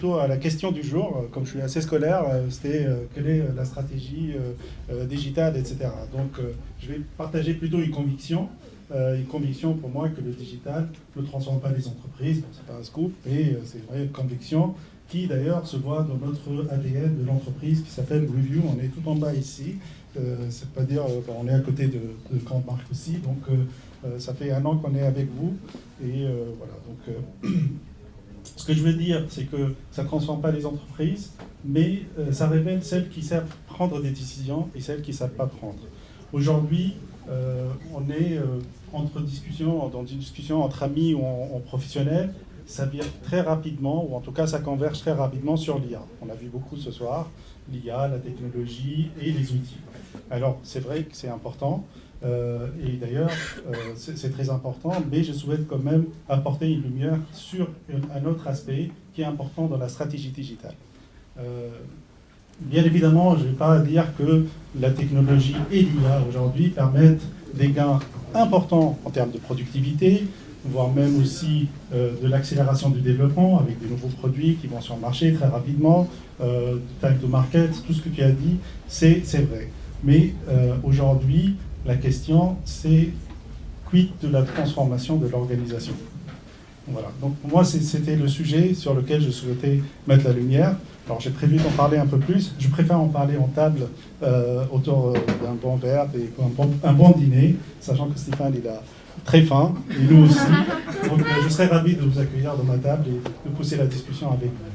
plutôt à la question du jour. Comme je suis assez scolaire, c'était quelle est la stratégie digitale, etc. Donc, je vais partager plutôt une conviction pour moi que le digital ne transforme pas les entreprises. Bon, c'est pas un scoop, mais c'est une vraie conviction qui d'ailleurs se voit dans notre ADN de l'entreprise qui s'appelle Review. On est tout en bas ici. C'est pas dire, on est à côté de Grande Marque aussi. Donc, ça fait 1 an qu'on est avec vous. Et voilà. Donc, ce que je veux dire, c'est que ça ne transforme pas les entreprises, mais ça révèle celles qui savent prendre des décisions et celles qui ne savent pas prendre. Aujourd'hui, on est dans une discussion entre amis ou en professionnels. Ça vire très rapidement, ou en tout cas ça converge très rapidement sur l'IA. On a vu beaucoup ce soir, l'IA, la technologie et les outils. Alors c'est vrai que c'est important, et d'ailleurs c'est très important, mais je souhaite quand même apporter une lumière sur un autre aspect qui est important dans la stratégie digitale. Bien évidemment, je ne vais pas dire que la technologie et l'IA aujourd'hui permettent des gains importants en termes de productivité, voire même aussi de l'accélération du développement avec des nouveaux produits qui vont sur le marché très rapidement, time to market, tout ce que tu as dit, c'est vrai. Mais aujourd'hui, la question, c'est quid de la transformation de l'organisation. Voilà. Donc pour moi, c'était le sujet sur lequel je souhaitais mettre la lumière. Alors j'ai prévu d'en parler un peu plus. Je préfère en parler en table autour d'un bon verre et un bon dîner, sachant que Stéphane il a très faim, et nous aussi. Donc je serais ravi de vous accueillir dans ma table et de pousser la discussion avec vous.